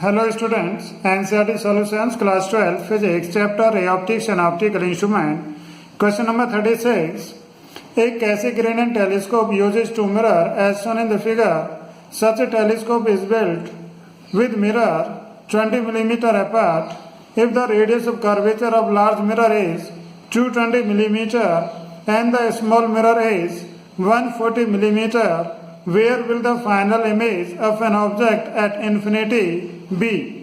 Hello students, NCERT Solutions Class 12 Physics Chapter Ray Optics and Optical Instrument. Question number 36. एक ऐसे Green telescope uses to mirror as shown in the figure. Such a telescope is built with mirror 20 mm apart. If the radius of curvature of large mirror is 220 mm and the small mirror is 140 mm, where will the final image of an object at infinity be?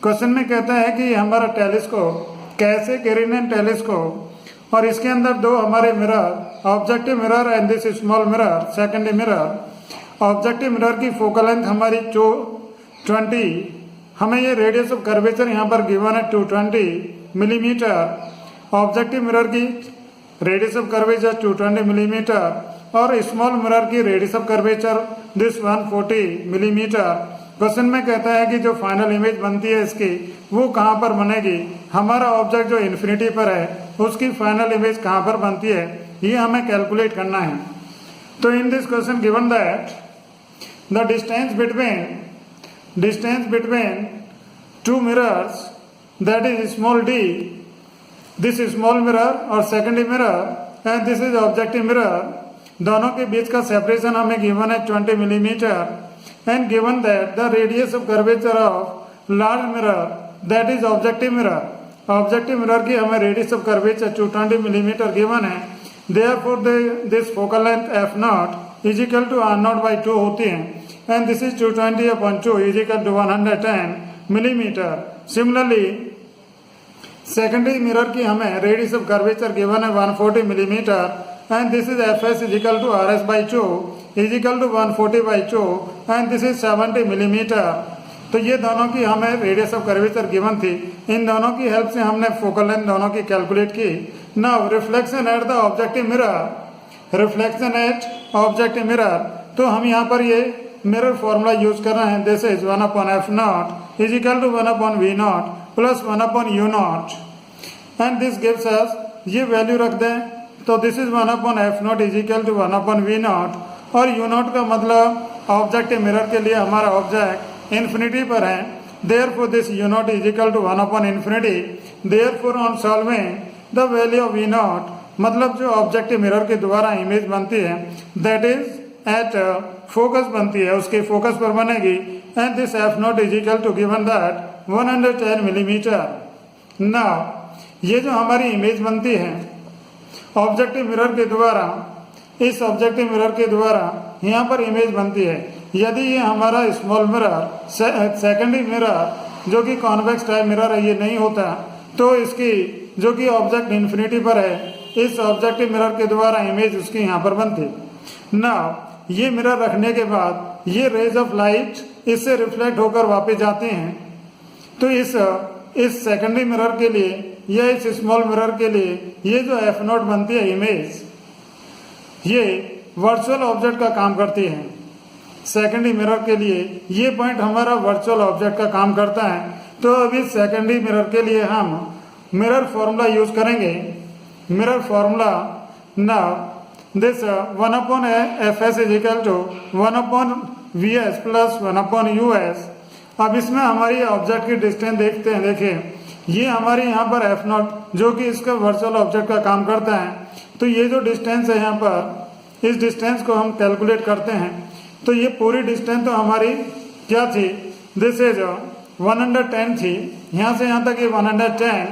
Question में कहता है कि हमारा telescope कैसे green telescope और इसके अंदर दो हमारे mirror, objective mirror and this small mirror, secondary mirror. Objective mirror की फोकल लेंथ हमारी 20, हमें ये रेडियस ऑफ कर्वेचर यहाँ पर गिवन है 220 मिलीमीटर। ऑब्जेक्टिव मिरर की रेडियस ऑफ कर्वेचर 220 मिलीमीटर और स्मॉल मिरर की radius of curvature this 140 millimetre. Question में कहता है कि जो फाइनल इमेज बनती है इसकी वो कहाँ पर बनेगी, हमारा ऑब्जेक्ट जो इन्फिनिटी पर है उसकी फाइनल इमेज कहाँ पर बनती है, ये हमें कैलकुलेट करना है। तो in this question given that the distance between two mirrors that is small D, this small mirror और secondary mirror and this is objective mirror, दोनों के बीच का सेपरेशन हमें गिवन है 20 millimetre and given that the radius of curvature of large mirror that is objective mirror. Objective mirror की हमें radius of curvature 220 millimetre given है। Therefore this focal length F not is equal to R naught by 2 होती है and this is 220/2 is equal to 110 millimetre. Similarly secondary mirror की हमें radius of curvature given है 140 millimetre and this is fs is equal to rs by 2 is equal to 140/2 and this is 70 millimetre. तो ये दोनों की हमें radius of curvature given थी, इन दोनों की हेल्प से हमने फोकल लेंथ दोनों की कैलकुलेट की। Now reflection at the objective mirror, तो हम यहाँ पर ये मिरर फॉर्मूला यूज कर रहे हैं। This is 1/f0 is equal to 1/v0 plus 1/u0 and this gives us, ये वैल्यू रख दें तो this is 1/f0 is equal to 1/v0 और u0 का मतलब ऑब्जेक्टिव मिरर के लिए हमारा ऑब्जेक्ट इन्फिनिटी पर है। Therefore this u0 is equal to 1/infinity। Therefore on solving the value of v0, मतलब जो ऑब्जेक्टिव मिरर के द्वारा इमेज बनती है दैट इज एट फोकस बनती है, उसके फोकस पर बनेगी and this f0 is equal to given that 110 millimetre. Now ये जो हमारी इमेज बनती है ऑब्जेक्टिव मिरर के द्वारा, इस ऑब्जेक्टिव मिरर के द्वारा यहाँ पर इमेज बनती है। यदि ये हमारा स्मॉल मिरर, सेकेंडरी मिरर जो कि कॉन्वेक्स टाइप मिरर है ये नहीं होता तो इसकी जो कि ऑब्जेक्ट इन्फिनिटी पर है, इस ऑब्जेक्टिव मिरर के द्वारा इमेज उसकी यहाँ पर बनती। नाउ ये मिरर रखने के बाद ये रेज ऑफ लाइट इससे रिफ्लेक्ट होकर वापस जाते हैं। तो इस सेकेंडरी मिरर के लिए या इस स्मॉल मिरर के लिए ये जो f0 बनती है इमेज, ये वर्चुअल ऑब्जेक्ट का काम करती है। सेकेंडरी मिरर के लिए ये पॉइंट हमारा वर्चुअल ऑब्जेक्ट का काम करता है। तो अभी सेकेंडरी मिरर के लिए हम मिरर फॉर्मूला यूज करेंगे। Mirror formula, now this 1/fs is equal to 1/vs plus 1/us। अब इसमें हमारी ऑब्जेक्ट की डिस्टेंस देखते हैं। देखिए ये हमारी यहाँ पर f0 जो कि इसका वर्चुअल ऑब्जेक्ट का काम करता है, तो ये जो डिस्टेंस है यहाँ पर, इस डिस्टेंस को हम कैलकुलेट करते हैं। तो ये पूरी डिस्टेंस तो हमारी क्या थी, दिस इज 110 थी, यहाँ से यहाँ तक ये 110,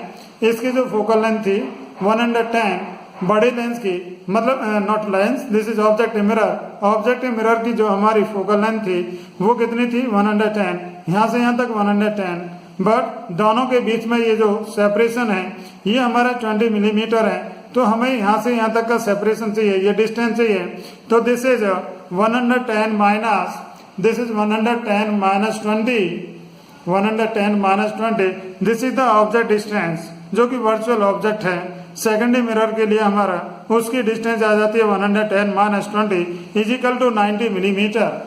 इसकी जो फोकल लेंथ थी 110 बड़ी लेंस की, मतलब not lens, this is objective mirror. Objective mirror की जो हमारी फोकल लेंथ थी वो कितनी थी 110, यहाँ से यहाँ तक 110, बट दोनों के बीच में ये जो सेपरेशन है ये हमारा 20 मिलीमीटर है। तो हमें यहाँ से यहाँ तक का सेपरेशन चाहिए, ये डिस्टेंस चाहिए। तो this is 110 minus, this is 110 minus 20, 110 minus 20, this is the object distance जो कि वर्चुअल ऑब्जेक्ट है। सेकेंडरी मिरर के लिए हमारा उसकी डिस्टेंस आ जाती है 110 minus 20 is equal to 90 millimetre.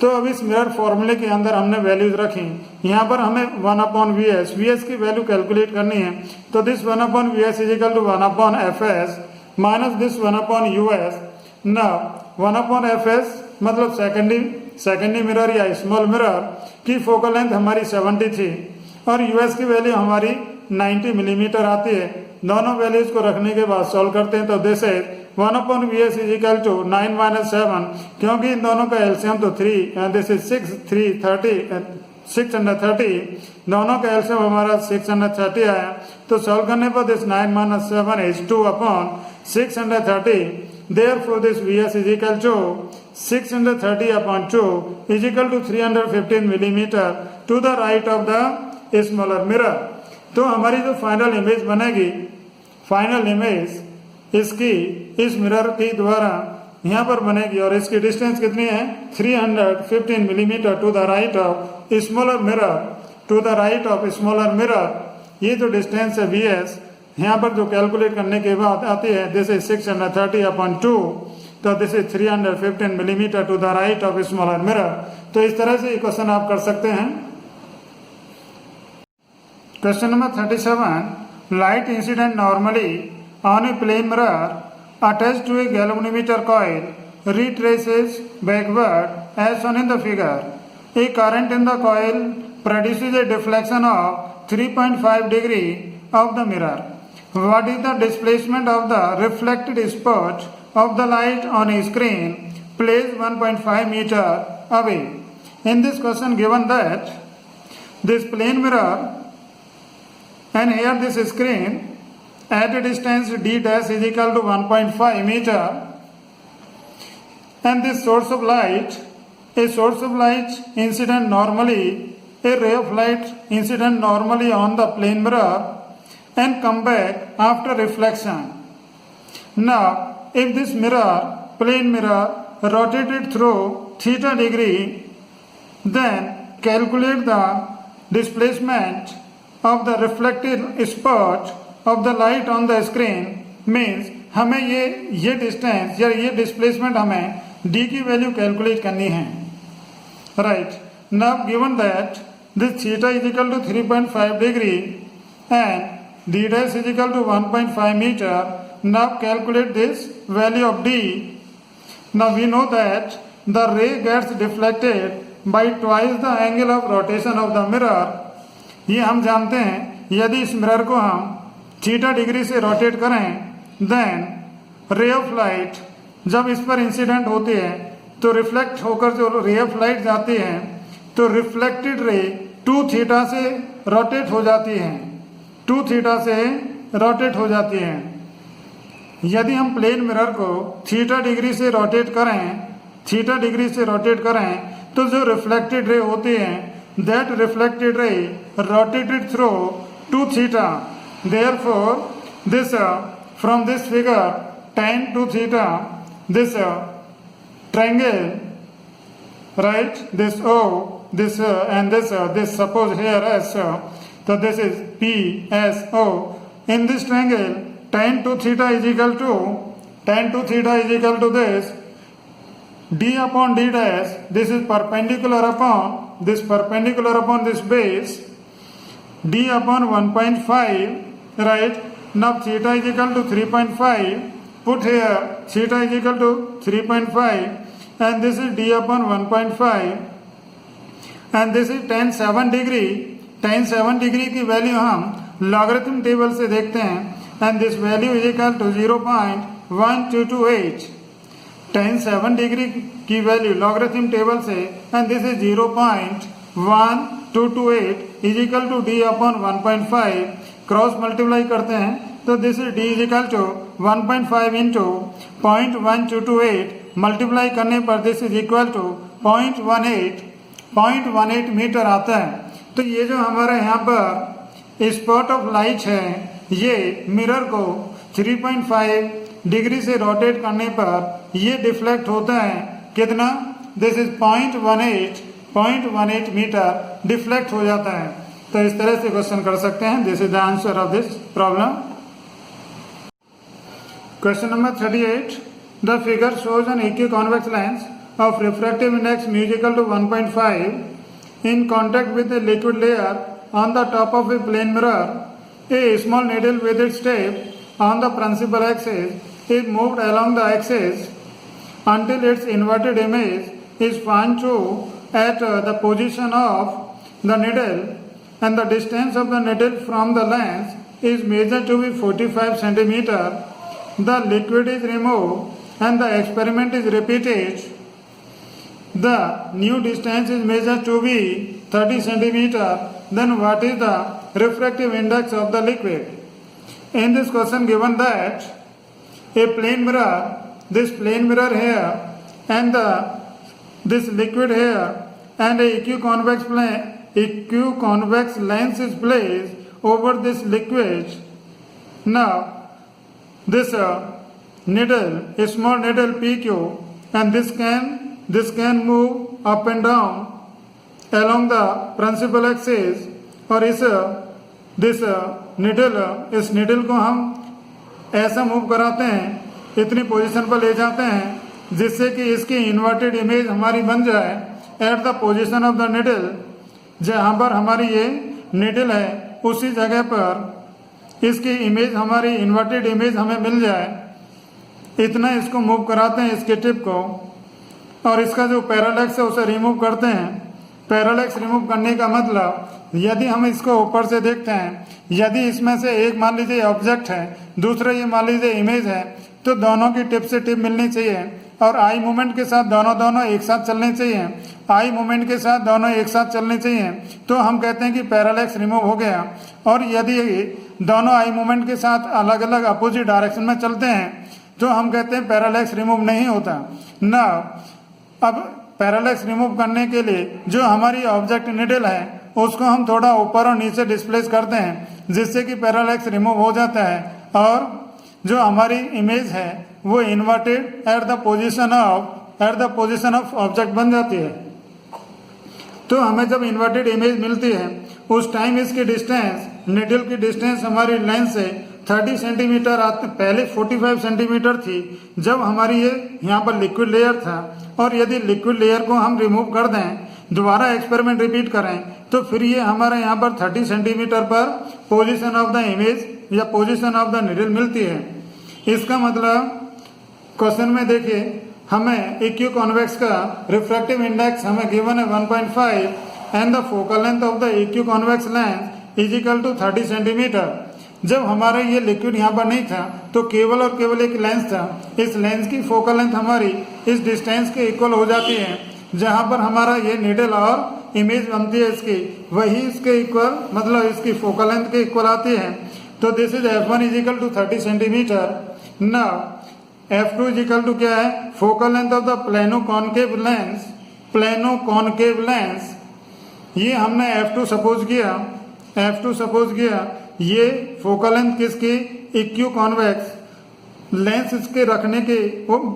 तो अब इस मिरर फॉर्मूले के अंदर हमने वैल्यूज रखी। यहाँ पर हमें 1/vs की वैल्यू कैलकुलेट करनी है। तो this 1/vs is equal to 1/fs minus this 1/us। Now 1/fs मतलब सेकेंडरी मिरर या स्मॉल मिरर की फोकल लेंथ हमारी 70 थी और यूएस की वैल्यू हमारी 90 मिलीमीटर आती है। दोनों वैल्यूज को रखने के बाद सॉल्व करते हैं तो this is 1/VS is equal to 9 - 7, क्योंकि इन दोनों का एलसीएम तो 3 एंड दिस इज 630 दोनों का एलसीएम हमारा 630 आया। तो सॉल्व करने पर this 9 - 7 is 2/630। Therefore, this VS is equal to 630/2 is equal to 315 millimeter to the right of the smaller mirror। तो हमारी जो फाइनल इमेज बनेगी, फाइनल इमेज इसकी इस मिरर के द्वारा यहाँ पर बनेगी और इसकी डिस्टेंस कितनी है 315 millimetre to the right of smaller mirror, to the right of smaller mirror. ये जो डिस्टेंस है VS यहाँ पर जो कैलकुलेट करने के बाद आती है दिस इज 630/2, तो this is 315 millimetre to the right of smaller mirror. तो इस तरह से ये क्वेश्चन आप कर सकते हैं। Question number 37, light incident normally on a plane mirror attached to a galvanometer coil retraces backward as shown in the figure. A current in the coil produces a deflection of 3.5 degree of the mirror. What is the displacement of the reflected spot of the light on a screen placed 1.5 meter away? In this question given that this plane mirror and here this screen at a distance d dash is equal to 1.5 meter and this source of light, a source of light incident normally, a ray of light incident normally on the plane mirror and come back after reflection. Now, if this mirror, plane mirror, rotated through theta degree, then calculate the displacement of the reflected spot of the light on the screen। means हमें ये distance या ये displacement हमें d की value calculate करनी है। Right, now given that this theta is equal to 3.5 degree and d dash is equal to 1.5 meter. Now calculate this value of d. Now we know that the ray gets deflected by twice the angle of rotation of the mirror. ये हम जानते हैं यदि इस mirror को हम theta degree से rotate करें देन रे ऑफ लाइट जब इस पर इंसिडेंट होती है तो रिफ्लेक्ट होकर जो रे ऑफ लाइट जाती है तो रिफ्लेक्टेड रे 2 थीटा से रोटेट हो जाती है, 2 थीटा से रोटेट हो जाती है। यदि हम प्लेन मिरर को थीटा डिग्री से रोटेट करें, थीटा डिग्री से रोटेट करें तो जो रिफ्लेक्टेड रे होती है that reflected ray rotated through 2 theta. Therefore this from this figure tan 2 theta this triangle, right, this O, this and this suppose here as so this is PSO. In this triangle tan 2 theta is equal to this d upon d dash, this is perpendicular upon this base d upon 1.5, right? Now theta is equal to 3.5, put here theta is equal to 3.5 and this is d upon 1.5 and this is tan 7 degree. tan 7 degree की value हम logarithm table से देखते हैं and this value is equal to 0.1228। tan 7 degree की value logarithm table से and this is 0.1228 is equal to D upon 1.5। Cross multiply करते हैं तो this is D is equal to 1.5 into 0.1228 multiply करने पर this is equal to 0.18 metre आता है। तो ये जो हमारे यहाँ पर स्पॉट ऑफ लाइट है ये मिरर को 3.5 डिग्री से रोटेट करने पर ये डिफ्लेक्ट होता है कितना, दिस इज 0.18 मीटर डिफ्लेक्ट हो जाता है। तो इस तरह से क्वेश्चन कर सकते हैं। This is the answer of this problem. Question number 38, the figure shows an equiconvex lens of refractive index musical to 1.5 in contact with a liquid layer on the top of a plane mirror. A small needle with its tip on the principal axis is moved along the axis until its inverted image is found to at the position of the needle and the distance of the needle from the lens is measured to be 45 centimeter. The liquid is removed and the experiment is repeated. The new distance is measured to be 30 centimeter. Then what is the refractive index of the liquid? In this question given that a plane mirror, this plane mirror here and this liquid here and a equiconvex lens is placed over this liquid. Now this needle, a small needle PQ, and this can move up and down along the principal axis, और इस needle को हम ऐसा move कराते हैं, इतनी position पर ले जाते हैं जिससे कि इसकी इन्वर्टेड इमेज हमारी बन जाए at the position of the needle. जहाँ पर हमारी ये निडल है उसी जगह पर इसकी इमेज, हमारी इन्वर्टेड इमेज हमें मिल जाए, इतना इसको मूव कराते हैं इसके टिप को, और इसका जो पैरालैक्स है उसे रिमूव करते हैं। पैरालैक्स रिमूव करने का मतलब, यदि हम इसको ऊपर से देखते हैं, यदि इसमें से एक मान लीजिए ऑब्जेक्ट है, दूसरा ये मान लीजिए इमेज है, तो दोनों की टिप से टिप मिलनी चाहिए और आई मूवमेंट के साथ दोनों एक साथ चलने चाहिए। आई मूवमेंट के साथ दोनों एक साथ चलने चाहिए तो हम कहते हैं कि पैरालैक्स रिमूव हो गया। और यदि दोनों आई मूवमेंट के साथ अलग अलग अपोजिट डायरेक्शन में चलते हैं तो हम कहते हैं पैरालैक्स रिमूव नहीं होता ना। अब पैरालैक्स रिमूव करने के लिए जो हमारी ऑब्जेक्ट निडल है उसको हम थोड़ा ऊपर और नीचे डिस्प्लेस करते हैं जिससे कि पैरालैक्स रिमूव हो जाता है और जो हमारी इमेज है वो inverted at the position of object बन जाती है। तो हमें जब इन्वर्टेड इमेज मिलती है उस टाइम इसकी डिस्टेंस, निडल की डिस्टेंस हमारी लेंस से 30 सेंटीमीटर पहले 45 सेंटीमीटर थी जब हमारी ये यहाँ पर लिक्विड लेयर था। और यदि लिक्विड लेयर को हम रिमूव कर दें, दोबारा एक्सपेरिमेंट रिपीट करें, तो फिर ये हमारे यहाँ पर 30 सेंटीमीटर पर पोजीशन ऑफ द इमेज या पोजीशन ऑफ द निडल मिलती है। इसका मतलब क्वेश्चन में देखिए, हमें इक्विकॉन्वेक्स का रिफ्रैक्टिव इंडेक्स हमें गिवन है 1.5 and the focal length of the equiconvex lens is equal to 30 centimetre. जब हमारा ये लिक्विड यहाँ पर नहीं था तो केवल और केवल एक लेंस था। इस लेंस की फोकल लेंथ हमारी इस डिस्टेंस के इक्वल हो जाती है जहाँ पर हमारा ये निडल और इमेज बनती है इसकी, वही इसके इक्वल, मतलब इसकी फोकल लेंथ के इक्वल आती है। तो this is F1 is equal to 30 centimetre. Now F2 is equal to क्या है, focal length of the plano concave lens. ये हमने F2 सपोज किया, ये फोकल लेंथ किसकी, इक्विकॉन्वेक्स लेंस इसके रखने के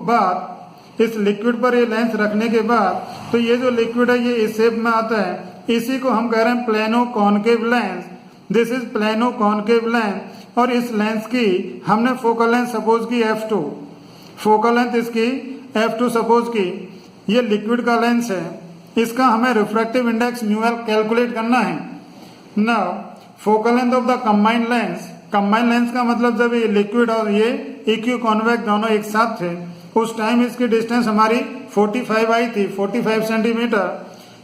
बाद, इस लिक्विड पर ये लेंस रखने के बाद, तो ये जो लिक्विड है ये इस शेप में आता है, इसी को हम कह रहे हैं plano concave lens. This is plano concave lens. और इस लेंस की हमने फोकल लेंथ सपोज की F2, फोकल लेंथ इसकी F2 सपोज की। ये लिक्विड का लेंस है, इसका हमें रिफ्रैक्टिव इंडेक्स म्यूएल कैलकुलेट करना है। Now focal length of the combined lens का मतलब जब ये लिक्विड और ये इक्विकॉन्वेक्स दोनों एक साथ थे उस टाइम इसकी डिस्टेंस हमारी 45 आई थी, 45 सेंटीमीटर।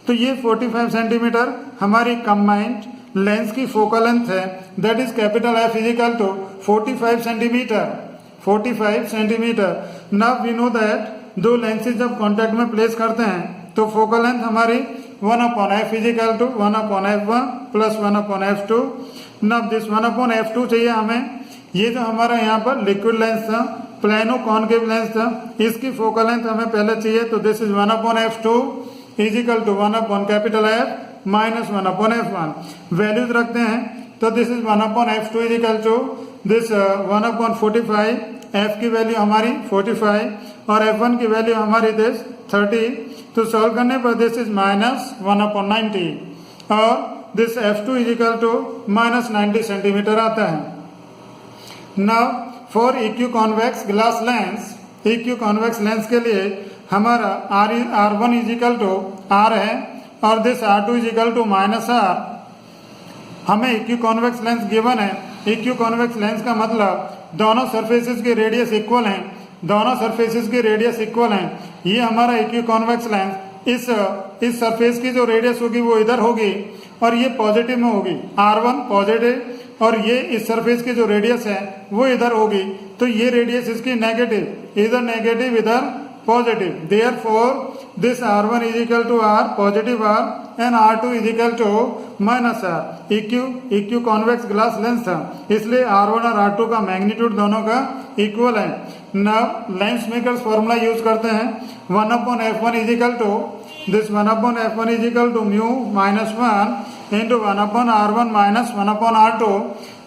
तो ये 45 सेंटीमीटर हमारी कंबाइंड लेंस की फोकल लेंथ है, that is capital F is equal to 45 centimetre. Now we know that दो लेंसेज जब कॉन्टेक्ट में प्लेस करते हैं तो फोकल लेंथ हमारी 1/f is equal to 1/f1 plus 1/f2। Now this 1/f2 चाहिए हमें। ये जो हमारा यहाँ पर लिक्विड लेंस था, प्लेनो कॉनकेव लेंस था, इसकी फोकल लेंथ हमें पहले चाहिए। तो this is 1/f2 is equal to 1/F minus 1/f1। Values रखते हैं तो this is 1/f2 is equal to this 1/45। f की वैल्यू हमारी 45 और f1 की वैल्यू हमारी दिस 30। तो सॉल्व करने पर दिस इज माइनस 1/90 और this F2 is equal to minus 90 centimetre आता है। Now for equiconvex glass lens, equiconvex lens के लिए हमारा R1 इजिकल टू R है और this R2 is equal to minus R। हमें इक्विकॉन्वेक्स लेंस गिवन है। इक्विकॉन्वेक्स लेंस का मतलब दोनों सरफेसेस के रेडियस इक्वल हैं, दोनों सरफेसेस के रेडियस इक्वल हैं। ये हमारा इक्विकॉन्वेक्स लेंस इस सरफेस की जो रेडियस होगी वो इधर होगी और ये पॉजिटिव में होगी, R1 पॉजिटिव और ये इस सरफेस की जो रेडियस है वो इधर होगी, तो ये रेडियस इसकी नेगेटिव, इधर नेगेटिव इधर positive. Therefore this R1 is equal to R positive R and R2 is equal to minus R। Equiconvex glass lens था, इसलिए R1 और R2 का मैग्नीट्यूड दोनों का इक्वल है। Now lens makers formula use करते हैं, 1/f1 is equal to this 1/f1 is equal to mu minus 1 into 1/r1 minus 1/r2।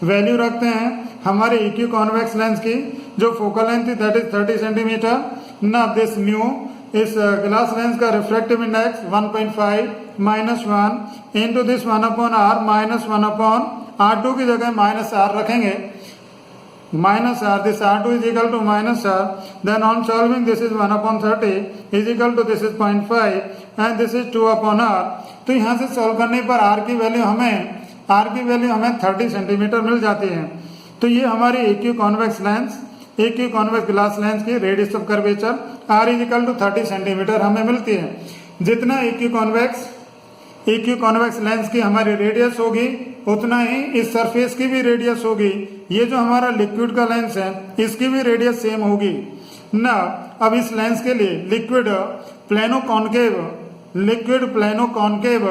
Value रखते हैं हमारे इक्यू कॉन्वेक्स लेंस की, जो फोकल लेंथ थी दैट इज 30 सेंटीमीटर। ना दिस म्यू इस ग्लास लेंस का refractive index 1.5 minus 1 into this 1/r minus 1/r2 की जगह माइनस r रखेंगे, minus r, this r2 is equal to minus r, then on solving this is 1/30 is equal to this is 0.5 and this is 2/r। तो यहाँ से solve करने पर r की value हमें 30 सेंटीमीटर मिल जाती है। तो ये हमारी एक्यू कॉन्वेक्स ग्लास लेंस की radius of curvature r is equal to 30 centimetre हमें मिलती है। जितना एक्यू कॉन्वेक्स लेंस की हमारी रेडियस होगी उतना ही इस सरफेस की भी रेडियस होगी। ये जो हमारा लिक्विड का लेंस है इसकी भी रेडियस सेम होगी ना। अब इस लेंस के लिए लिक्विड प्लेनो कॉन्केव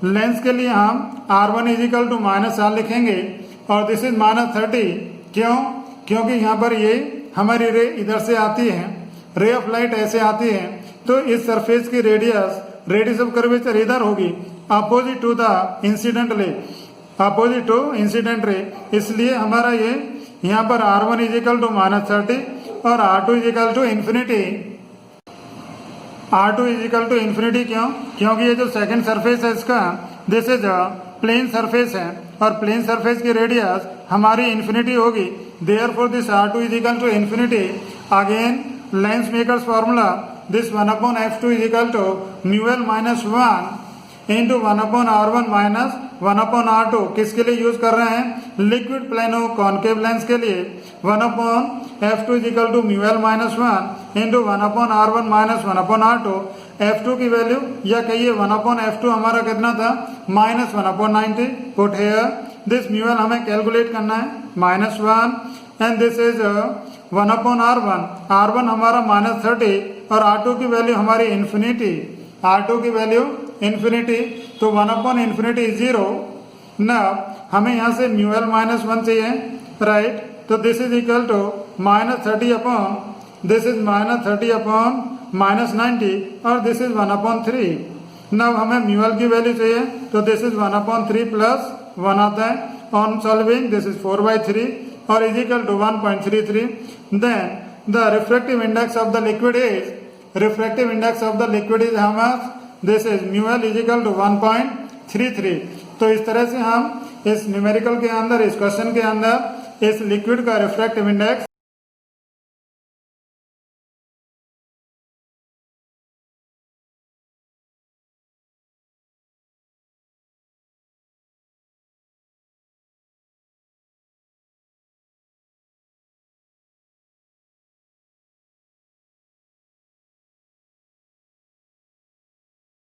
लेंस के लिए हम R1 is equal to minus R लिखेंगे और दिस इज -30। क्यों? क्योंकि यहाँ पर ये हमारी रे इधर से आती है, रे ऑफ लाइट ऐसे आती है, तो इस सरफेस की रेडियस ऑफ कर्वेचर इधर होगी, अपोजिट टू इंसिडेंट रे। इसलिए हमारा ये यहाँ पर R1 इज इक्वल टू -30 और R2 is equal to infinity. क्यों? क्योंकि ये जो सेकंड सरफेस है इसका दिस इज प्लेन सरफेस है और प्लेन सरफेस की रेडियस हमारी इन्फिनिटी होगी। Therefore this R2 is equal to infinity. Again lens makers formula, this 1/f2 is equal to μl minus 1 into 1/r1 minus 1/r2। किसके लिए use कर रहे हैं? लिक्विड प्लेनो कॉन्केव लेंस के लिए 1/f2 is equal to μl minus 1 into 1/r1 minus 1/r2। f2 की value या कहिए 1/f2 हमारा कितना था? -1/90। पुट हेयर दिस μl हमें कैलकुलेट करना है -1 and this is 1/r1। r1 हमारा -30 और r2 की वैल्यू हमारी इन्फिनिटी, तो 1/∞ इज 0 ना। हमें यहाँ से μl -1 चाहिए, राइट? तो this is equal to -30 upon -90 और दिस इज 1/3। now हमें μl की वैल्यू चाहिए, तो दिस इज 1/3 प्लस 1 आता है। ऑन सॉल्विंग दिस इज 4/3 और is equal to 1.33। Then the refractive index of the liquid is how much? This is μl is equal to 1.33। तो इस तरह से हम इस न्यूमेरिकल के अंदर, इस क्वेश्चन के अंदर इस लिक्विड का रिफ्रैक्टिव इंडेक्स